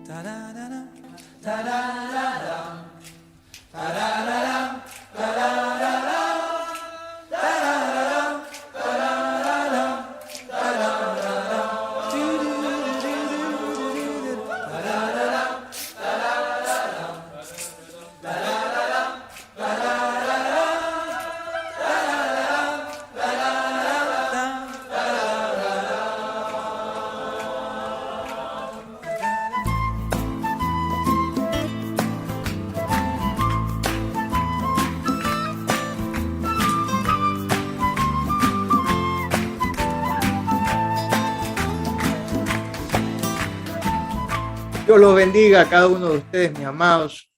Tararara, tararara, tararara, tararara, tararara, tararara, tararara, tururururururu, tararara, tararara, tararara, tararara, tararara, Dios los bendiga a cada uno de ustedes, mis amados.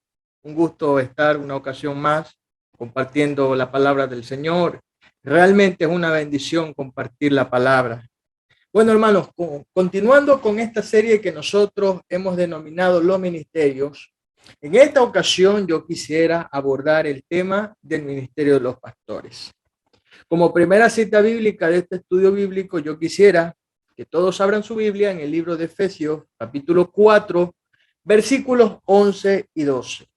Un gusto estar una ocasión más compartiendo la palabra del Señor. Realmente es una bendición compartir la palabra. Bueno, hermanos, continuando con esta serie que nosotros hemos denominado los ministerios, en esta ocasión yo quisiera abordar el tema del ministerio de los pastores. Como primera cita bíblica de este estudio bíblico, yo quisiera que todos abran su Biblia en el libro de Efesios, capítulo 4, versículos 11 y 12.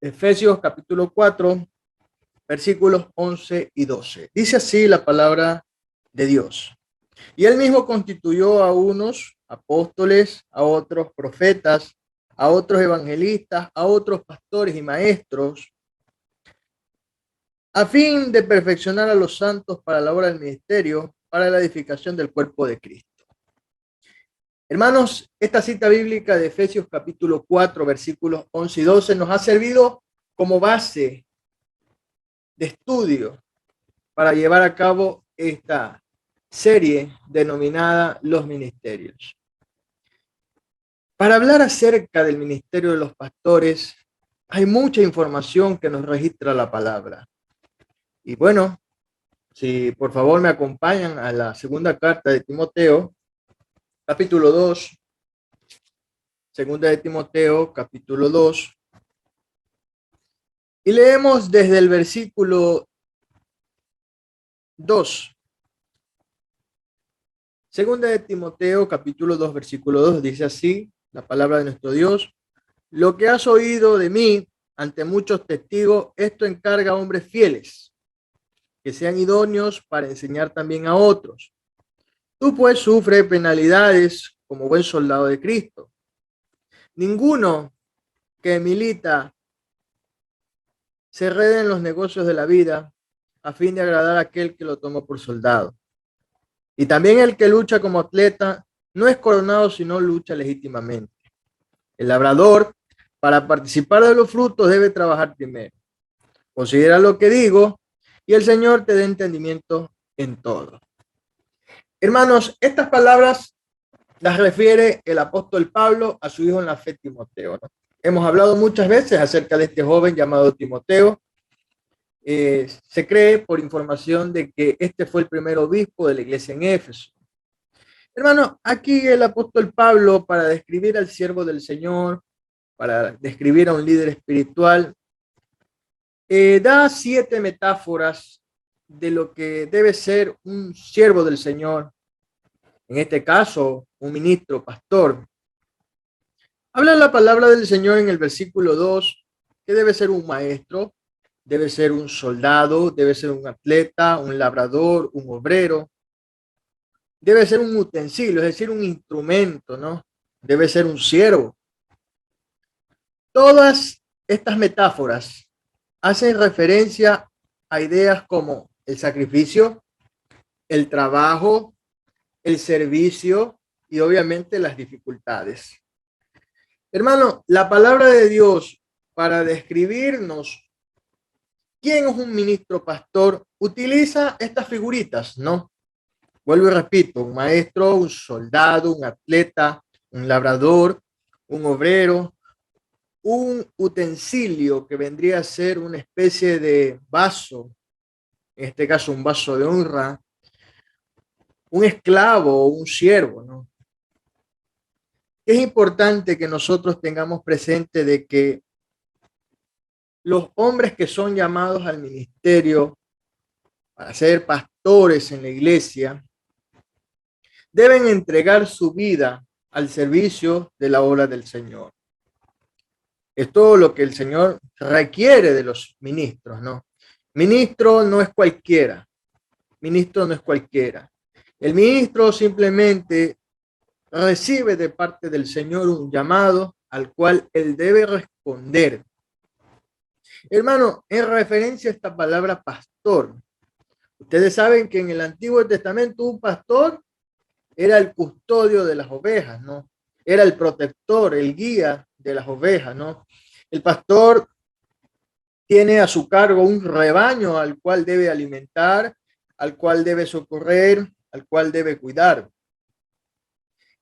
Efesios, capítulo 4, versículos 11 y 12. Dice así la palabra de Dios. Y él mismo constituyó a unos apóstoles, a otros profetas, a otros evangelistas, a otros pastores y maestros, a fin de perfeccionar a los santos para la obra del ministerio, para la edificación del cuerpo de Cristo. Hermanos, esta cita bíblica de Efesios capítulo 4, versículos 11 y 12 nos ha servido como base de estudio para llevar a cabo esta serie denominada Los Ministerios. Para hablar acerca del ministerio de los pastores, hay mucha información que nos registra la palabra. Y bueno, si por favor me acompañan a la segunda carta de Timoteo, capítulo 2, segunda de Timoteo, capítulo 2, y leemos desde el versículo 2. Segunda de Timoteo, capítulo 2, versículo 2, dice así la palabra de nuestro Dios: lo que has oído de mí ante muchos testigos, esto encarga a hombres fieles, que sean idóneos para enseñar también a otros. Tú pues sufres penalidades como buen soldado de Cristo. Ninguno que milita se enreda en los negocios de la vida a fin de agradar a aquel que lo toma por soldado. Y también el que lucha como atleta no es coronado, sino lucha legítimamente. El labrador, para participar de los frutos, debe trabajar primero. Considera lo que digo, y el Señor te dé entendimiento en todo. Hermanos, estas palabras las refiere el apóstol Pablo a su hijo en la fe, Timoteo, ¿no? Hemos hablado muchas veces acerca de este joven llamado Timoteo. Se cree por información de que este fue el primer obispo de la iglesia en Éfeso. Hermano, aquí el apóstol Pablo, para describir al siervo del Señor, para describir a un líder espiritual, da 7 metáforas de lo que debe ser un siervo del Señor, en este caso, un ministro, pastor. Habla la palabra del Señor en el versículo 2, que debe ser un maestro, debe ser un soldado, debe ser un atleta, un labrador, un obrero, debe ser un utensilio, es decir, un instrumento, ¿no? Debe ser un siervo. Todas estas metáforas hacen referencia a ideas como el sacrificio, el trabajo, el servicio y obviamente las dificultades. Hermano, la palabra de Dios para describirnos quién es un ministro pastor utiliza estas figuritas, ¿no? Vuelvo y repito: un maestro, un soldado, un atleta, un labrador, un obrero, un utensilio que vendría a ser una especie de vaso, en este caso un vaso de honra, un esclavo o un siervo, ¿no? Es importante que nosotros tengamos presente de que los hombres que son llamados al ministerio para ser pastores en la iglesia deben entregar su vida al servicio de la obra del Señor. Es todo lo que el Señor requiere de los ministros, ¿no? Ministro no es cualquiera. Ministro no es cualquiera. El ministro simplemente recibe de parte del Señor un llamado al cual él debe responder. Hermano, en referencia a esta palabra pastor, ustedes saben que en el Antiguo Testamento un pastor era el custodio de las ovejas, ¿no? Era el protector, el guía de las ovejas, ¿no? El pastor tiene a su cargo un rebaño al cual debe alimentar, al cual debe socorrer, al cual debe cuidar.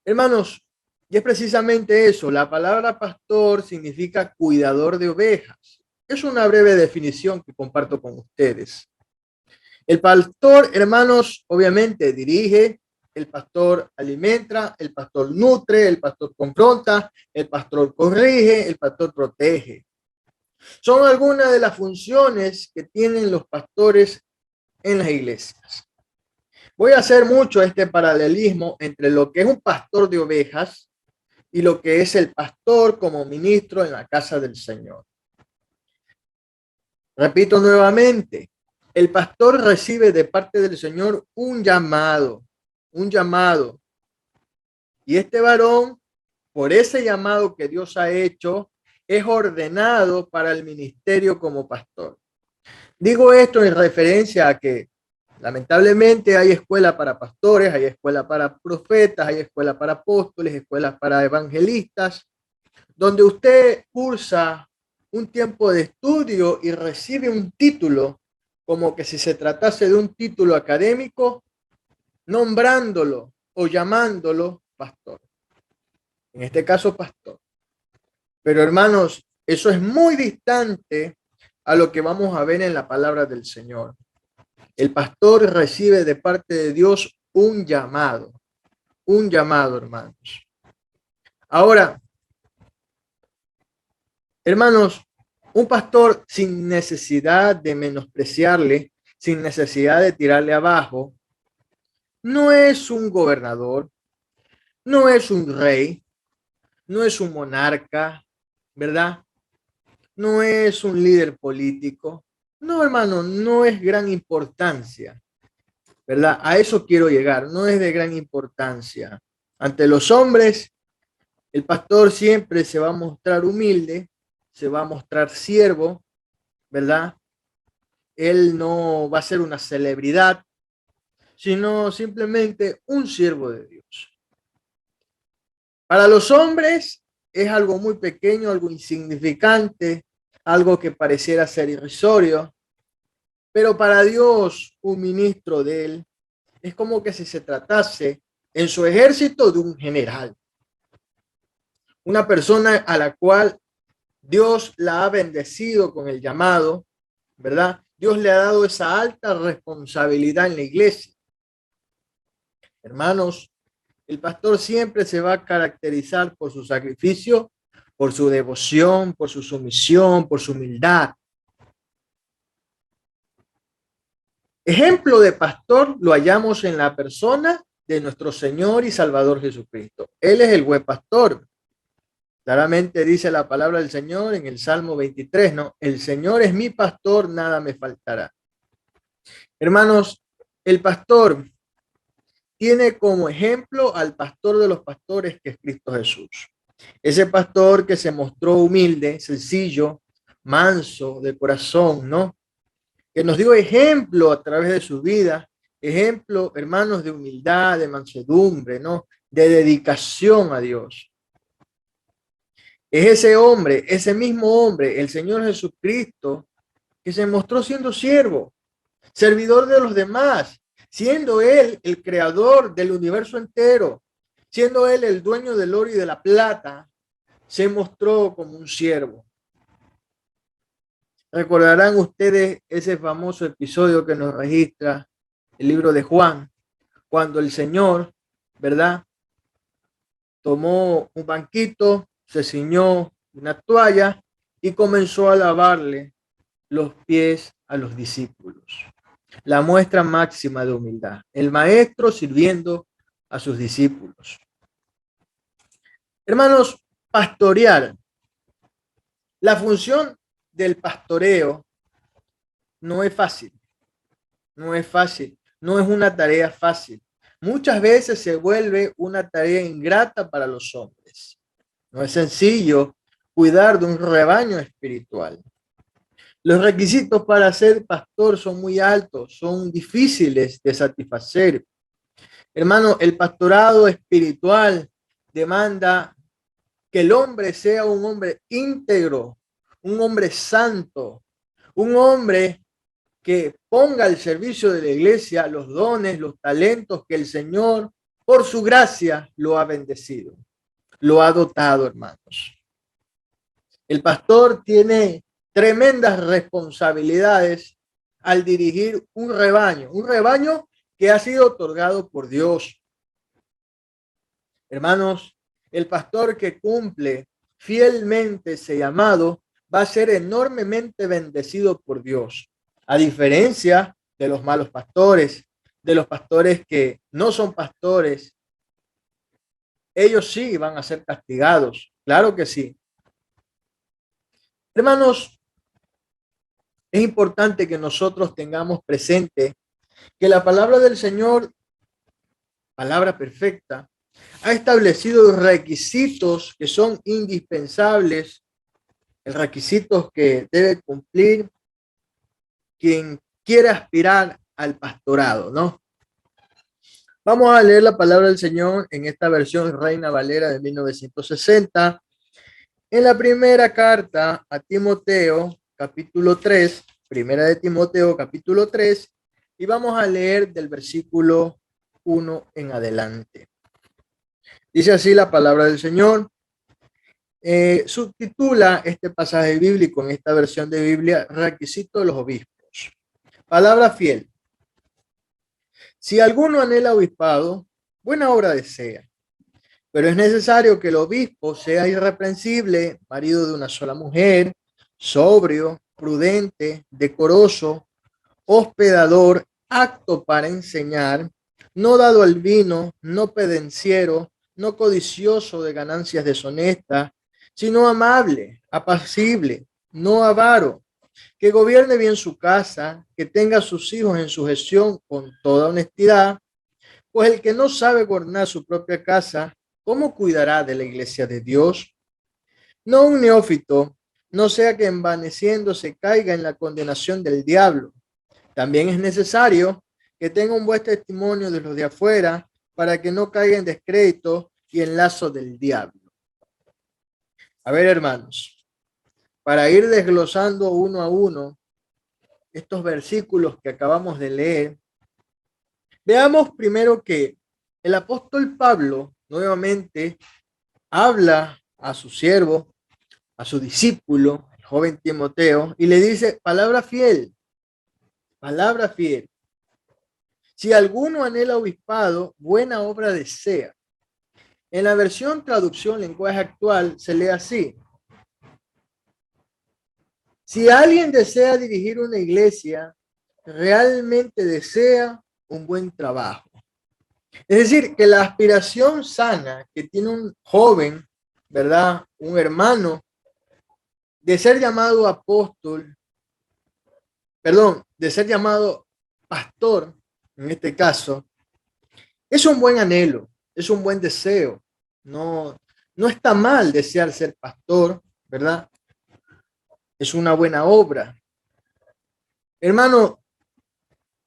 Hermanos, y es precisamente eso, la palabra pastor significa cuidador de ovejas. Es una breve definición que comparto con ustedes. El pastor, hermanos, obviamente dirige, el pastor alimenta, el pastor nutre, el pastor confronta, el pastor corrige, el pastor protege. Son algunas de las funciones que tienen los pastores en las iglesias. Voy a hacer mucho este paralelismo entre lo que es un pastor de ovejas y lo que es el pastor como ministro en la casa del Señor. Repito nuevamente, el pastor recibe de parte del Señor un llamado. Y este varón, por ese llamado que Dios ha hecho, es ordenado para el ministerio como pastor. Digo esto en referencia a que lamentablemente hay escuela para pastores, hay escuela para profetas, hay escuela para apóstoles, escuelas para evangelistas, donde usted cursa un tiempo de estudio y recibe un título, como que si se tratase de un título académico, nombrándolo o llamándolo pastor. En este caso, pastor. Pero hermanos, eso es muy distante a lo que vamos a ver en la palabra del Señor. El pastor recibe de parte de Dios un llamado, hermanos. Ahora, hermanos, un pastor sin necesidad de menospreciarle, sin necesidad de tirarle abajo, no es un gobernador, no es un rey, no es un monarca, ¿verdad? No es un líder político. No, hermano, no es gran importancia, ¿verdad? A eso quiero llegar, no es de gran importancia. Ante los hombres, el pastor siempre se va a mostrar humilde, se va a mostrar siervo, ¿verdad? Él no va a ser una celebridad, sino simplemente un siervo de Dios. Para los hombres es algo muy pequeño, algo insignificante, algo que pareciera ser irrisorio, pero para Dios, un ministro de él, es como que si se tratase en su ejército de un general, una persona a la cual Dios la ha bendecido con el llamado, ¿verdad? Dios le ha dado esa alta responsabilidad en la iglesia. Hermanos, el pastor siempre se va a caracterizar por su sacrificio, por su devoción, por su sumisión, por su humildad. Ejemplo de pastor lo hallamos en la persona de nuestro Señor y Salvador Jesucristo. Él es el buen pastor. Claramente dice la palabra del Señor en el Salmo 23, ¿no? El Señor es mi pastor, nada me faltará. Hermanos, el pastor tiene como ejemplo al pastor de los pastores, que es Cristo Jesús. Ese pastor que se mostró humilde, sencillo, manso de corazón, ¿no? Que nos dio ejemplo a través de su vida, ejemplo, hermanos, de humildad, de mansedumbre, ¿no? De dedicación a Dios. Es ese hombre, ese mismo hombre, el Señor Jesucristo, que se mostró siendo siervo, servidor de los demás, siendo él el creador del universo entero, siendo él el dueño del oro y de la plata, se mostró como un siervo. Recordarán ustedes ese famoso episodio que nos registra el libro de Juan, cuando el Señor, ¿verdad? Tomó un banquito, se ciñó una toalla y comenzó a lavarle los pies a los discípulos. La muestra máxima de humildad. El maestro sirviendo a sus discípulos. Hermanos, pastorear. La función del pastoreo no es fácil, no es fácil, no es una tarea fácil. Muchas veces se vuelve una tarea ingrata para los hombres. No es sencillo cuidar de un rebaño espiritual. Los requisitos para ser pastor son muy altos, son difíciles de satisfacer. Hermano, el pastorado espiritual demanda que el hombre sea un hombre íntegro, un hombre santo, un hombre que ponga al servicio de la iglesia los dones, los talentos que el Señor, por su gracia, lo ha bendecido, lo ha dotado, hermanos. El pastor tiene tremendas responsabilidades al dirigir un rebaño que ha sido otorgado por Dios. Hermanos, el pastor que cumple fielmente ese llamado va a ser enormemente bendecido por Dios, a diferencia de los malos pastores, de los pastores que no son pastores. Ellos sí van a ser castigados, claro que sí. Hermanos, es importante que nosotros tengamos presente que la palabra del Señor, palabra perfecta, ha establecido requisitos que son indispensables, requisitos que debe cumplir quien quiera aspirar al pastorado, ¿no? Vamos a leer la palabra del Señor en esta versión Reina Valera de 1960. En la primera carta a Timoteo, capítulo 3, primera de Timoteo, capítulo 3, y vamos a leer del versículo 1 en adelante. Dice así la palabra del Señor. Subtitula este pasaje bíblico en esta versión de Biblia, requisito de los obispos. Palabra fiel. Si alguno anhela obispado, buena obra desea. Pero es necesario que el obispo sea irreprensible, marido de una sola mujer, sobrio, prudente, decoroso, hospedador, apto para enseñar, no dado al vino, no pedenciero, no codicioso de ganancias deshonestas, sino amable, apacible, no avaro, que gobierne bien su casa, que tenga a sus hijos en sujeción con toda honestidad, pues el que no sabe gobernar su propia casa, ¿cómo cuidará de la iglesia de Dios? No un neófito, no sea que envaneciéndose caiga en la condenación del diablo. También es necesario que tenga un buen testimonio de los de afuera para que no caiga en descrédito y en lazo del diablo. A ver, hermanos, para ir desglosando uno a uno estos versículos que acabamos de leer, veamos primero que el apóstol Pablo nuevamente habla a su siervo, a su discípulo, el joven Timoteo, y le dice, palabra fiel, palabra fiel. Si alguno anhela obispado, buena obra desea. En la versión traducción lenguaje actual se lee así. Si alguien desea dirigir una iglesia, realmente desea un buen trabajo. Es decir, que la aspiración sana que tiene un joven, ¿verdad? Un hermano, de ser llamado apóstol, perdón, de ser llamado pastor, en este caso, es un buen anhelo, es un buen deseo. No, no está mal desear ser pastor, ¿verdad? Es una buena obra. Hermano,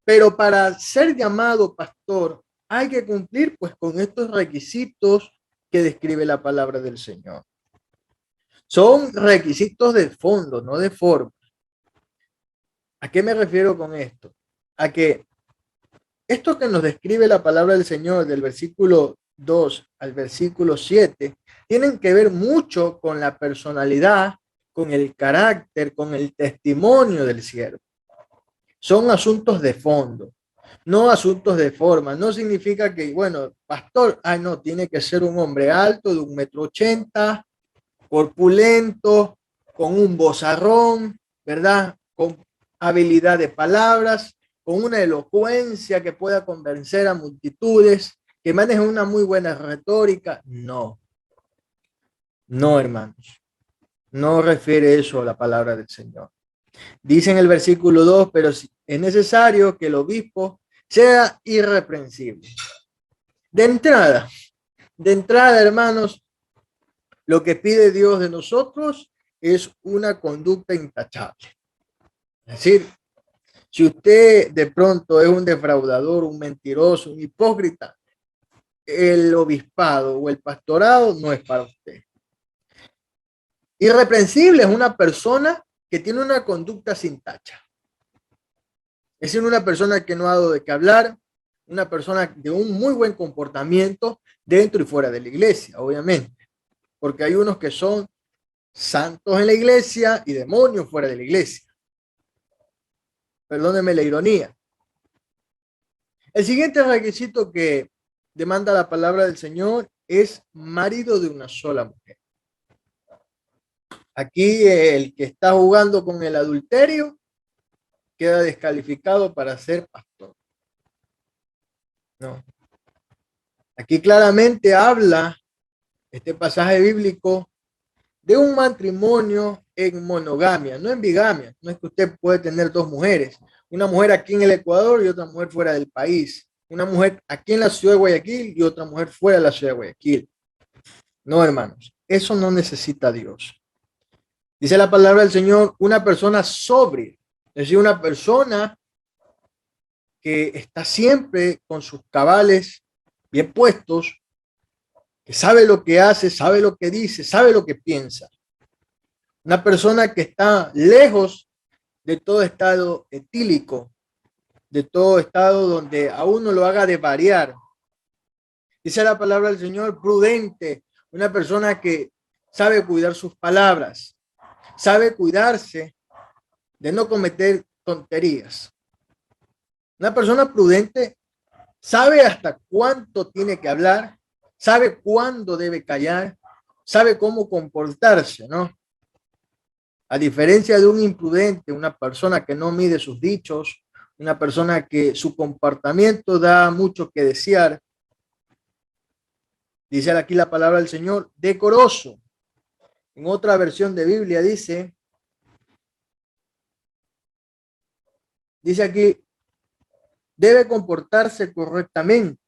pero para ser llamado pastor hay que cumplir pues con estos requisitos que describe la palabra del Señor. Son requisitos de fondo, no de forma. ¿A qué me refiero con esto? A que esto que nos describe la palabra del Señor del versículo 2 al versículo 7 tienen que ver mucho con la personalidad, con el carácter, con el testimonio del siervo. Son asuntos de fondo, no asuntos de forma. No significa que, bueno, pastor, no, tiene que ser un hombre alto de 1,80 m, corpulento, con un vozarrón, ¿verdad? Con habilidad de palabras, con una elocuencia que pueda convencer a multitudes, que maneje una muy buena retórica. No. No, hermanos, no refiere eso a la palabra del Señor. Dice en el versículo 2, pero si es necesario que el obispo sea irreprensible. De entrada, hermanos, lo que pide Dios de nosotros es una conducta intachable. Es decir, si usted de pronto es un defraudador, un mentiroso, un hipócrita, el obispado o el pastorado no es para usted. Irreprensible es una persona que tiene una conducta sin tacha. Es decir, una persona que no ha dado de qué hablar, una persona de un muy buen comportamiento dentro y fuera de la iglesia, obviamente, porque hay unos que son santos en la iglesia y demonios fuera de la iglesia. Perdónenme la ironía. El siguiente requisito que demanda la palabra del Señor es marido de una sola mujer. Aquí el que está jugando con el adulterio queda descalificado para ser pastor. No. Aquí claramente habla este pasaje bíblico de un matrimonio en monogamia, no en bigamia. No es que usted puede tener dos mujeres, una mujer aquí en el Ecuador y otra mujer fuera del país, una mujer aquí en la ciudad de Guayaquil y otra mujer fuera de la ciudad de Guayaquil. No, hermanos, eso no necesita Dios. Dice la palabra del Señor, una persona sobria, es decir, una persona que está siempre con sus cabales bien puestos, que sabe lo que hace, sabe lo que dice, sabe lo que piensa. Una persona que está lejos de todo estado etílico, de todo estado donde a uno lo haga desvariar. Dice la palabra del Señor, prudente, una persona que sabe cuidar sus palabras, sabe cuidarse de no cometer tonterías. Una persona prudente sabe hasta cuánto tiene que hablar, sabe cuándo debe callar, sabe cómo comportarse, ¿no? A diferencia de un imprudente, una persona que no mide sus dichos, una persona que su comportamiento da mucho que desear. Dice aquí la palabra del Señor, decoroso. En otra versión de Biblia dice aquí, debe comportarse correctamente.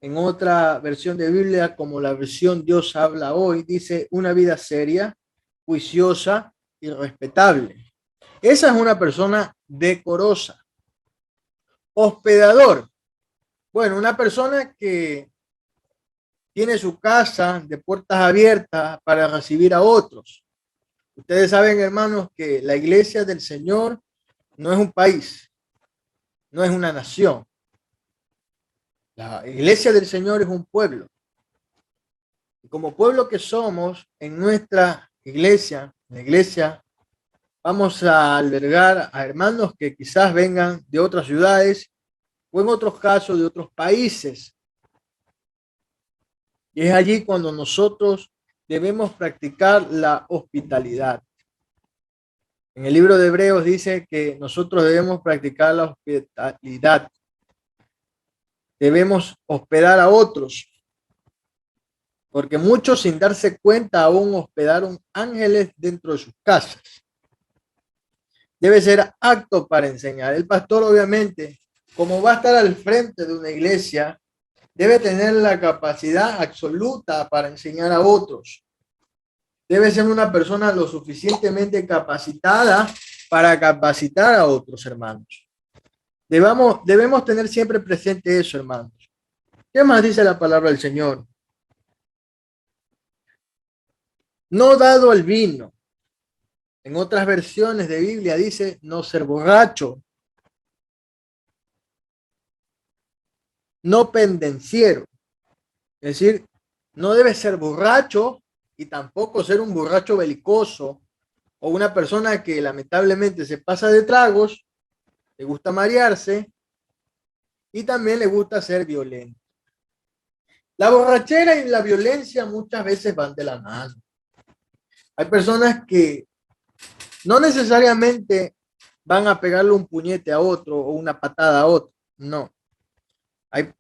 En otra versión de Biblia, como la versión Dios habla hoy, dice una vida seria, juiciosa y respetable. Esa es una persona decorosa. Hospedador. Bueno, una persona que tiene su casa de puertas abiertas para recibir a otros. Ustedes saben, hermanos, que la iglesia del Señor no es un país, no es una nación. La iglesia del Señor es un pueblo. Y como pueblo que somos, en nuestra iglesia, la iglesia, vamos a albergar a hermanos que quizás vengan de otras ciudades o en otros casos de otros países. Y es allí cuando nosotros debemos practicar la hospitalidad. En el libro de Hebreos dice que nosotros debemos practicar la hospitalidad. Debemos hospedar a otros. Porque muchos sin darse cuenta aún hospedaron ángeles dentro de sus casas. Debe ser apto para enseñar. El pastor, obviamente, como va a estar al frente de una iglesia, debe tener la capacidad absoluta para enseñar a otros. Debe ser una persona lo suficientemente capacitada para capacitar a otros hermanos. Debemos tener siempre presente eso, hermanos. ¿Qué más dice la palabra del Señor? No dado al vino. En otras versiones de Biblia dice no ser borracho. No pendenciero. Es decir, no debe ser borracho y tampoco ser un borracho belicoso o una persona que lamentablemente se pasa de tragos, le gusta marearse y también le gusta ser violento. La borrachera y la violencia muchas veces van de la mano. Hay personas que no necesariamente van a pegarle un puñete a otro o una patada a otro, no.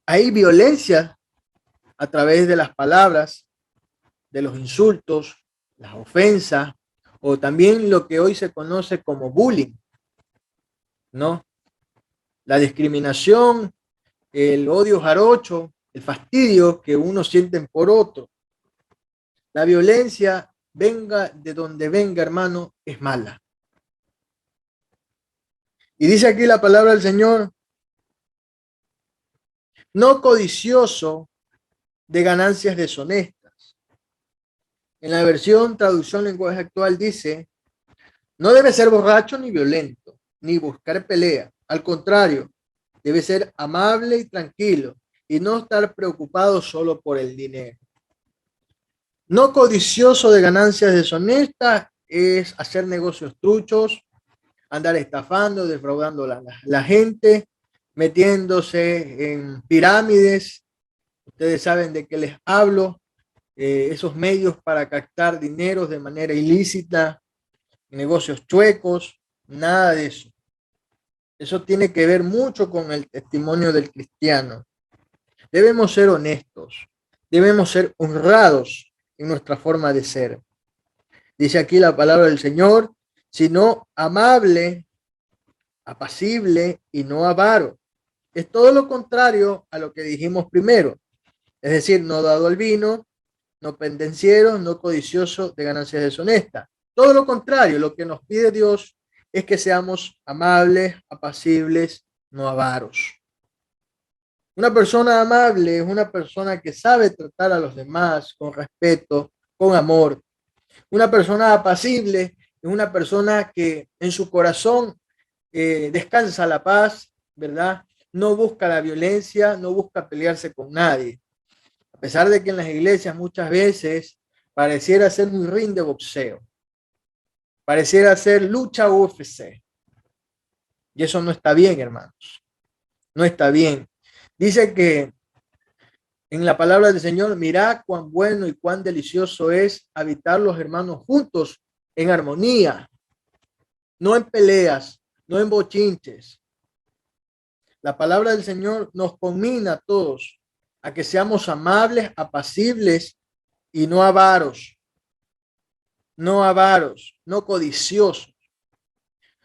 Hay violencia a través de las palabras, de los insultos, las ofensas, o también lo que hoy se conoce como bullying, ¿no? La discriminación, el odio jarocho, el fastidio que uno sienten por otro. La violencia, venga de donde venga, hermano, es mala. Y dice aquí la palabra del Señor, no codicioso de ganancias deshonestas. En la versión traducción lenguaje actual dice, no debe ser borracho ni violento, ni buscar pelea. Al contrario, debe ser amable y tranquilo y no estar preocupado solo por el dinero. No codicioso de ganancias deshonestas es hacer negocios truchos, andar estafando, defraudando a la gente, metiéndose en pirámides. Ustedes saben de qué les hablo, esos medios para captar dinero de manera ilícita, negocios chuecos, nada de eso. Eso tiene que ver mucho con el testimonio del cristiano. Debemos ser honestos, debemos ser honrados en nuestra forma de ser. Dice aquí la palabra del Señor, sino amable, apacible y no avaro. Es todo lo contrario a lo que dijimos primero. Es decir, no dado al vino, no pendenciero, no codicioso de ganancias deshonestas. Todo lo contrario, lo que nos pide Dios es que seamos amables, apacibles, no avaros. Una persona amable es una persona que sabe tratar a los demás con respeto, con amor. Una persona apacible es una persona que en su corazón descansa la paz, ¿verdad? No busca la violencia, no busca pelearse con nadie. A pesar de que en las iglesias muchas veces pareciera ser un ring de boxeo, pareciera ser lucha UFC. Y eso no está bien, hermanos. No está bien. Dice que en la palabra del Señor, mirad cuán bueno y cuán delicioso es habitar los hermanos juntos en armonía, no en peleas, no en bochinches. La palabra del Señor nos conmina a todos a que seamos amables, apacibles y no avaros, no codiciosos.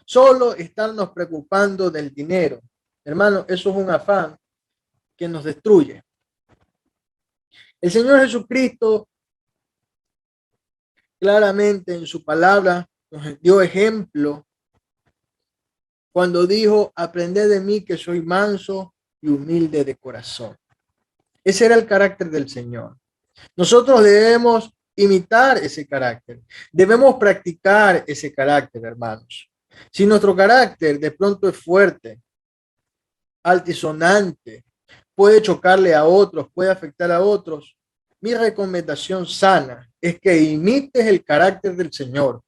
Solo estarnos preocupando del dinero. Hermano, eso es un afán que nos destruye. El Señor Jesucristo claramente en su palabra nos dio ejemplo cuando dijo, aprended de mí que soy manso y humilde de corazón. Ese era el carácter del Señor. Nosotros debemos imitar ese carácter. Debemos practicar ese carácter, hermanos. Si nuestro carácter de pronto es fuerte, altisonante, puede chocarle a otros, puede afectar a otros, mi recomendación sana es que imites el carácter del Señor.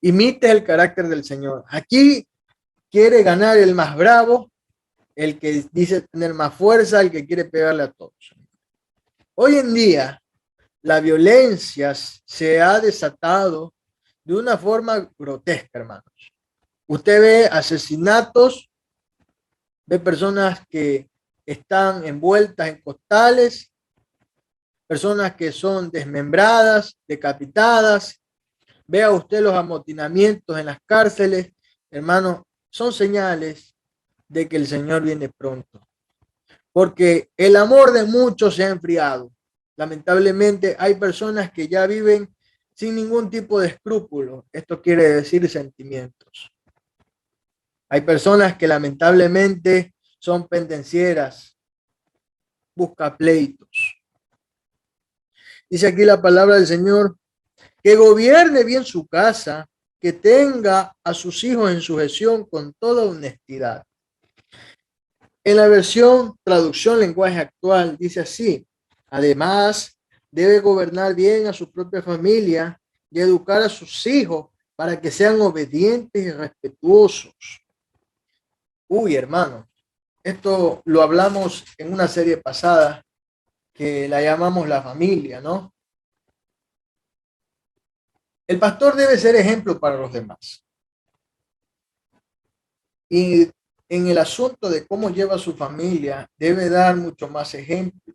Imites el carácter del Señor. Aquí quiere ganar el más bravo, el que dice tener más fuerza, el que quiere pegarle a todos. Hoy en día, la violencia se ha desatado de una forma grotesca, hermanos. Usted ve asesinatos, ve personas que están envueltas en costales, personas que son desmembradas, decapitadas. Vea usted los amotinamientos en las cárceles, hermano, son señales de que el Señor viene pronto. Porque el amor de muchos se ha enfriado. Lamentablemente hay personas que ya viven sin ningún tipo de escrúpulo. Esto quiere decir sentimientos. Hay personas que lamentablemente son pendencieras, busca pleitos. Dice aquí la palabra del Señor, que gobierne bien su casa, que tenga a sus hijos en sujeción con toda honestidad. En la versión traducción lenguaje actual dice así, además debe gobernar bien a su propia familia y educar a sus hijos para que sean obedientes y respetuosos. Uy, hermano, esto lo hablamos en una serie pasada que la llamamos la familia, ¿no? El pastor debe ser ejemplo para los demás. Y en el asunto de cómo lleva su familia, debe dar mucho más ejemplo.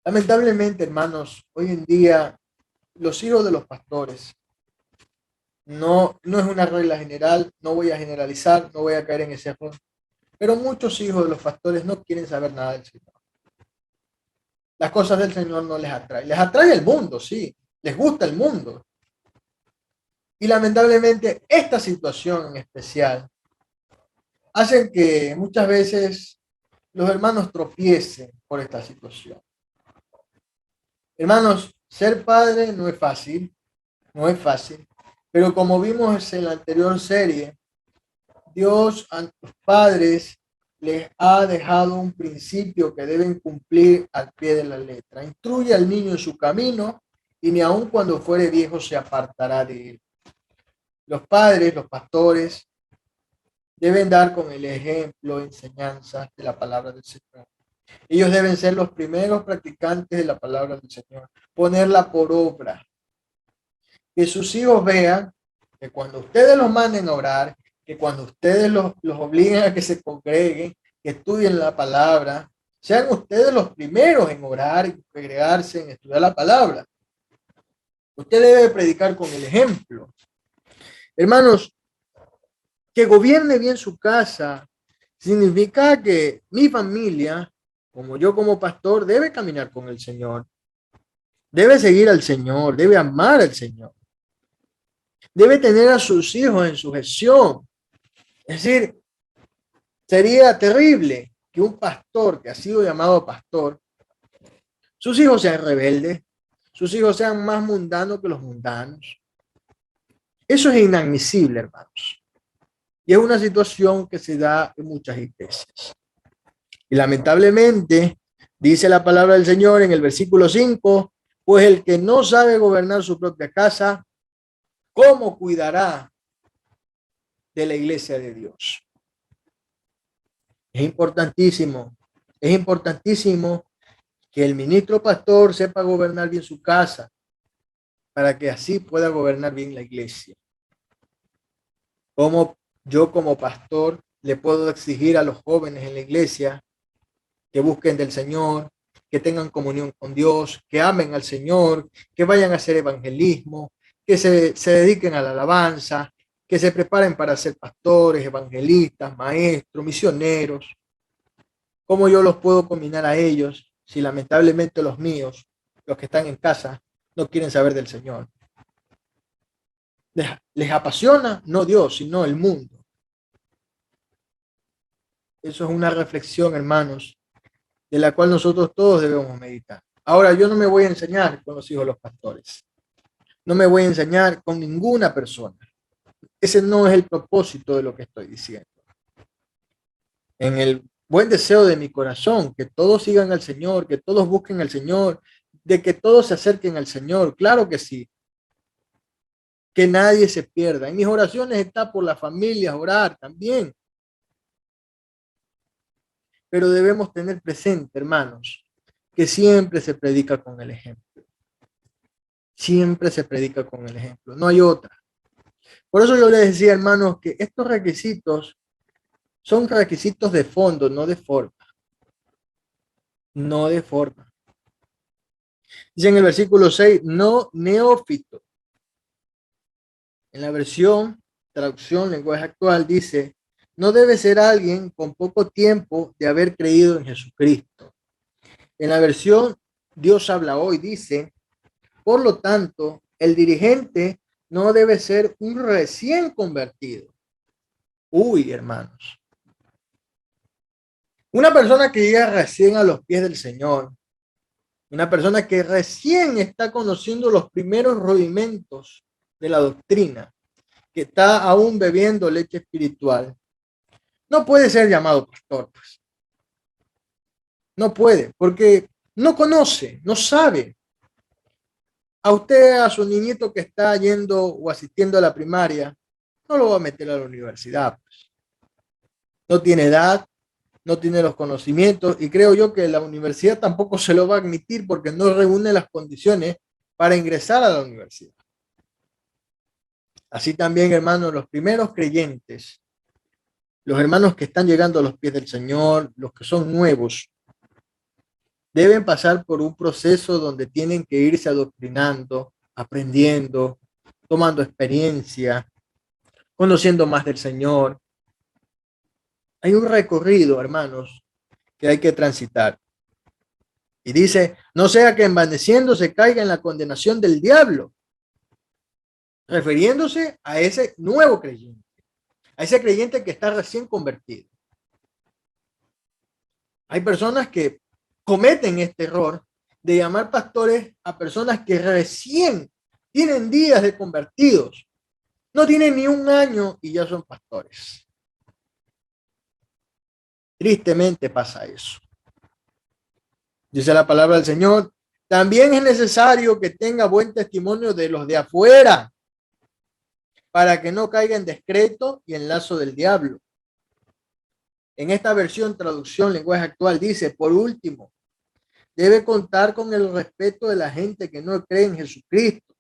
Lamentablemente, hermanos, hoy en día los hijos de los pastores, no es una regla general, no voy a generalizar, no voy a caer en ese error, pero muchos hijos de los pastores no quieren saber nada del Señor. Las cosas del Señor no les atraen. Les atrae el mundo, sí, les gusta el mundo. Y lamentablemente esta situación en especial hace que muchas veces los hermanos tropiecen por esta situación. Hermanos, ser padre no es fácil, no es fácil, pero como vimos en la anterior serie, Dios a los padres les ha dejado un principio que deben cumplir al pie de la letra. Instruye al niño en su camino y ni aun cuando fuere viejo se apartará de él. Los padres, los pastores, deben dar con el ejemplo, enseñanzas de la palabra del Señor. Ellos deben ser los primeros practicantes de la palabra del Señor, ponerla por obra. Que sus hijos vean que cuando ustedes los manden a orar, que cuando ustedes los obliguen a que se congreguen, que estudien la palabra, sean ustedes los primeros en orar y congregarse, en estudiar la palabra. Usted debe predicar con el ejemplo. Hermanos, que gobierne bien su casa significa que mi familia, como yo como pastor, debe caminar con el Señor. Debe seguir al Señor, debe amar al Señor. Debe tener a sus hijos en sujeción. Es decir, sería terrible que un pastor que ha sido llamado pastor, sus hijos sean rebeldes, sus hijos sean más mundanos que los mundanos. Eso es inadmisible, hermanos. Y es una situación que se da en muchas iglesias. Y lamentablemente, dice la palabra del Señor en el versículo 5, pues el que no sabe gobernar su propia casa, ¿cómo cuidará de la iglesia de Dios? Es importantísimo que el ministro pastor sepa gobernar bien su casa para que así pueda gobernar bien la iglesia. Como yo como pastor le puedo exigir a los jóvenes en la iglesia que busquen del Señor, que tengan comunión con Dios, que amen al Señor, que vayan a hacer evangelismo, que se dediquen a la alabanza, que se preparen para ser pastores, evangelistas, maestros, misioneros. ¿Cómo yo los puedo combinar a ellos si lamentablemente los míos, los que están en casa, no quieren saber del Señor? Les apasiona no Dios, sino el mundo. Eso es una reflexión, hermanos, de la cual nosotros todos debemos meditar. Ahora, yo no me voy a enseñar con los hijos de los pastores. No me voy a enseñar con ninguna persona. Ese no es el propósito de lo que estoy diciendo. En el buen deseo de mi corazón, que todos sigan al Señor, que todos busquen al Señor, de que todos se acerquen al Señor, claro que sí. Que nadie se pierda. En mis oraciones está por las familias, orar también. Pero debemos tener presente, hermanos, que siempre se predica con el ejemplo. Siempre se predica con el ejemplo. No hay otra. Por eso yo les decía, hermanos, que estos requisitos son requisitos de fondo, no de forma. No de forma. Dice en el versículo 6, no neófito. En la versión, traducción, lenguaje actual, dice, no debe ser alguien con poco tiempo de haber creído en Jesucristo. En la versión, Dios habla hoy, dice, por lo tanto, el dirigente no debe ser un recién convertido. Uy, hermanos. Una persona que llega recién a los pies del Señor, una persona que recién está conociendo los primeros rudimentos de la doctrina, que está aún bebiendo leche espiritual, no puede ser llamado pastor, pues. No puede, porque no conoce, no sabe. A usted, a su niñito que está yendo o asistiendo a la primaria, no lo va a meter a la universidad, pues. No tiene edad, no tiene los conocimientos y creo yo que la universidad tampoco se lo va a admitir porque no reúne las condiciones para ingresar a la universidad. Así también, hermanos, los primeros creyentes, los hermanos que están llegando a los pies del Señor, los que son nuevos, deben pasar por un proceso donde tienen que irse adoctrinando, aprendiendo, tomando experiencia, conociendo más del Señor. Hay un recorrido, hermanos, que hay que transitar. Y dice, no sea que envaneciendo se caiga en la condenación del diablo, refiriéndose a ese nuevo creyente, a ese creyente que está recién convertido. Hay personas que cometen este error de llamar pastores a personas que recién tienen días de convertidos, no tienen ni un año y ya son pastores. Tristemente pasa eso. Dice la palabra del Señor, también es necesario que tenga buen testimonio de los de afuera, para que no caiga en descreto y en lazo del diablo. En esta versión, traducción, lenguaje actual, dice, por último, debe contar con el respeto de la gente que no cree en Jesucristo,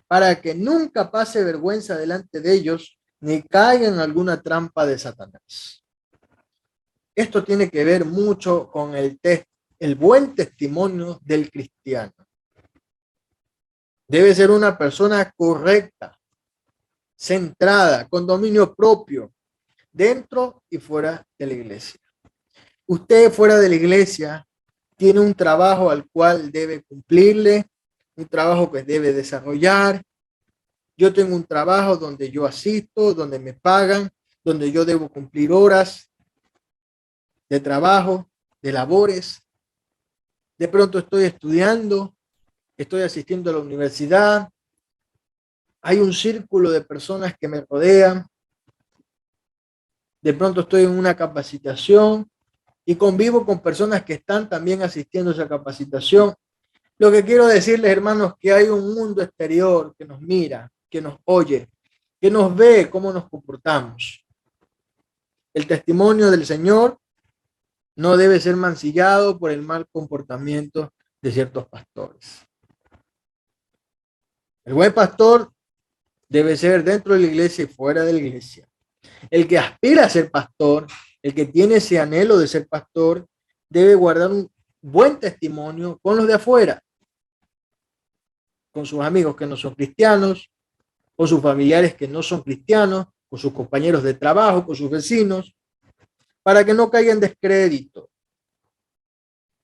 para que nunca pase vergüenza delante de ellos, ni caiga en alguna trampa de Satanás. Esto tiene que ver mucho con el buen testimonio del cristiano. Debe ser una persona correcta, centrada, con dominio propio, dentro y fuera de la iglesia. Usted fuera de la iglesia tiene un trabajo al cual debe cumplirle, un trabajo que debe desarrollar. Yo tengo un trabajo donde yo asisto, donde me pagan, donde yo debo cumplir horas de trabajo, de labores. De pronto estoy estudiando, estoy asistiendo a la universidad. Hay un círculo de personas que me rodean. De pronto estoy en una capacitación y convivo con personas que están también asistiendo a esa capacitación. Lo que quiero decirles, hermanos, que hay un mundo exterior que nos mira, que nos oye, que nos ve cómo nos comportamos. El testimonio del Señor no debe ser mancillado por el mal comportamiento de ciertos pastores. El buen pastor debe ser dentro de la iglesia y fuera de la iglesia. El que aspira a ser pastor, el que tiene ese anhelo de ser pastor, debe guardar un buen testimonio con los de afuera, con sus amigos que no son cristianos, con sus familiares que no son cristianos, con sus compañeros de trabajo, con sus vecinos, para que no caigan en descrédito.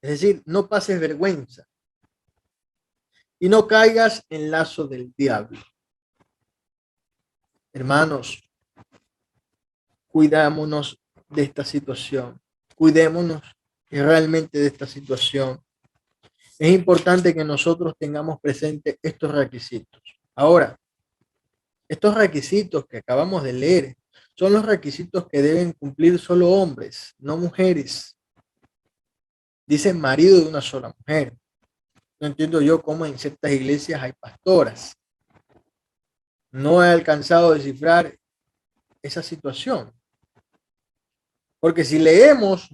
Es decir, no pases vergüenza y no caigas en lazo del diablo. Hermanos, cuidámonos de esta situación, cuidémonos realmente de esta situación. Es importante que nosotros tengamos presente estos requisitos. Ahora, estos requisitos que acabamos de leer son los requisitos que deben cumplir solo hombres, no mujeres. Dice marido de una sola mujer. No entiendo yo cómo en ciertas iglesias hay pastoras. No he alcanzado a descifrar esa situación. Porque si leemos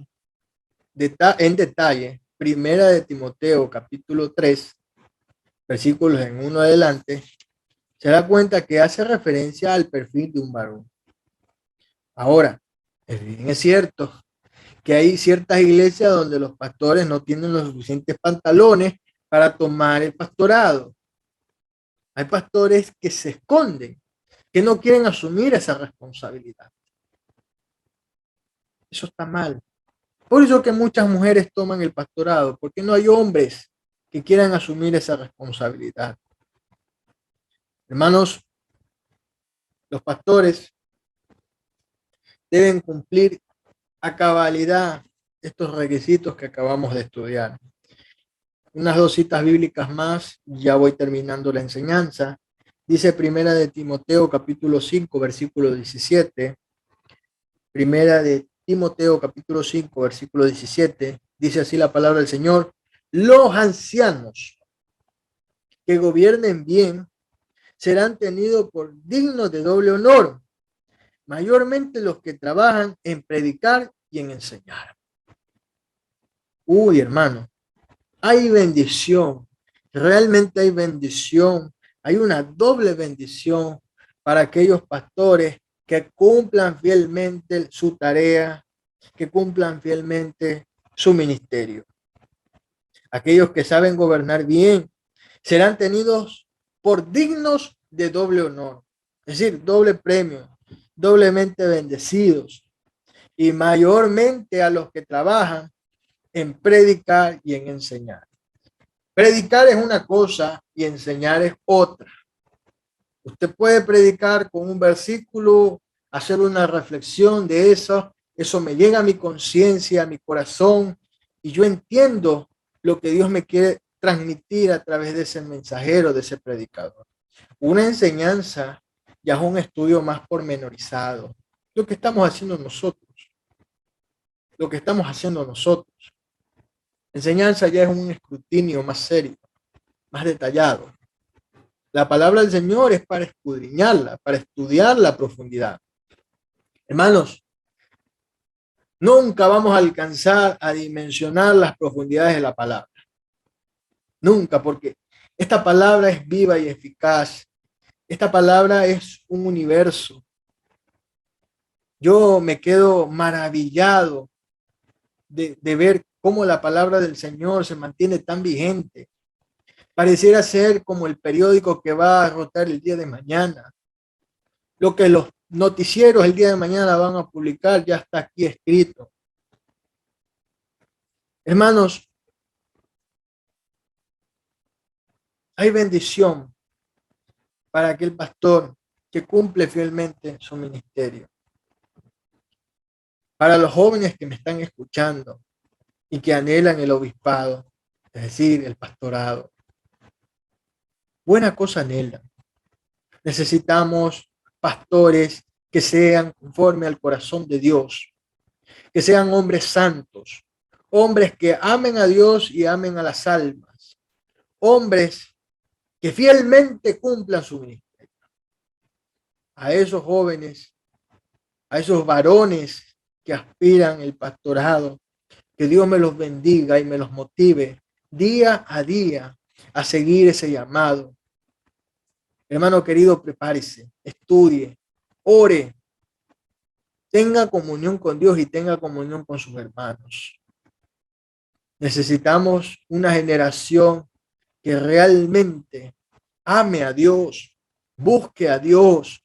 en detalle, Primera de Timoteo, capítulo 3, versículos en 1 adelante, se da cuenta que hace referencia al perfil de un varón. Ahora, es cierto que hay ciertas iglesias donde los pastores no tienen los suficientes pantalones para tomar el pastorado. Hay pastores que se esconden, que no quieren asumir esa responsabilidad. Eso está mal. Por eso que muchas mujeres toman el pastorado, porque no hay hombres que quieran asumir esa responsabilidad. Hermanos, los pastores deben cumplir a cabalidad estos requisitos que acabamos de estudiar. Unas dos citas bíblicas más, ya voy terminando la enseñanza. Dice Primera de Timoteo capítulo 5, versículo 17. Primera de Timoteo capítulo 5, versículo 17. Dice así la palabra del Señor. Los ancianos que gobiernen bien serán tenidos por dignos de doble honor, mayormente los que trabajan en predicar y en enseñar. Uy, hermano, hay bendición, realmente hay bendición, hay una doble bendición para aquellos pastores que cumplan fielmente su tarea, que cumplan fielmente su ministerio. Aquellos que saben gobernar bien serán tenidos por dignos de doble honor, es decir, doble premio, doblemente bendecidos, y mayormente a los que trabajan en predicar y en enseñar. Predicar es una cosa y enseñar es otra. Usted puede predicar con un versículo, hacer una reflexión de eso me llega a mi conciencia, a mi corazón, y yo entiendo lo que Dios me quiere transmitir a través de ese mensajero, de ese predicador. Una enseñanza ya es un estudio más pormenorizado. Lo que estamos haciendo nosotros. Lo que estamos haciendo nosotros. Enseñanza ya es un escrutinio más serio, más detallado. La palabra del Señor es para escudriñarla, para estudiarla a profundidad. Hermanos, nunca vamos a alcanzar a dimensionar las profundidades de la palabra. Nunca, porque esta palabra es viva y eficaz. Esta palabra es un universo. Yo me quedo maravillado de ver cómo la palabra del Señor se mantiene tan vigente. Pareciera ser como el periódico que va a rotar el día de mañana. Lo que los noticieros el día de mañana van a publicar ya está aquí escrito. Hermanos, hay bendición para aquel pastor que cumple fielmente su ministerio. Para los jóvenes que me están escuchando y que anhelan el obispado, es decir, el pastorado, buena cosa anhelan. Necesitamos pastores que sean conforme al corazón de Dios, que sean hombres santos, hombres que amen a Dios y amen a las almas, hombres que fielmente cumplan su ministerio. A esos jóvenes, a esos varones que aspiran el pastorado, que Dios me los bendiga y me los motive día a día a seguir ese llamado. Hermano querido, prepárese, estudie, ore, tenga comunión con Dios y tenga comunión con sus hermanos. Necesitamos una generación que realmente ame a Dios, busque a Dios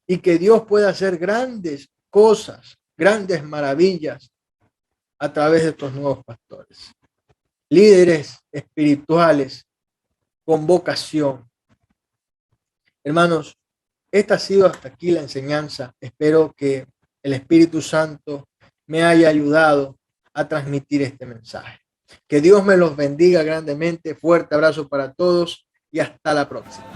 y que Dios pueda hacer grandes cosas, grandes maravillas a través de estos nuevos pastores. Líderes espirituales con vocación. Hermanos, esta ha sido hasta aquí la enseñanza. Espero que el Espíritu Santo me haya ayudado a transmitir este mensaje. Que Dios me los bendiga grandemente. Fuerte abrazo para todos y hasta la próxima.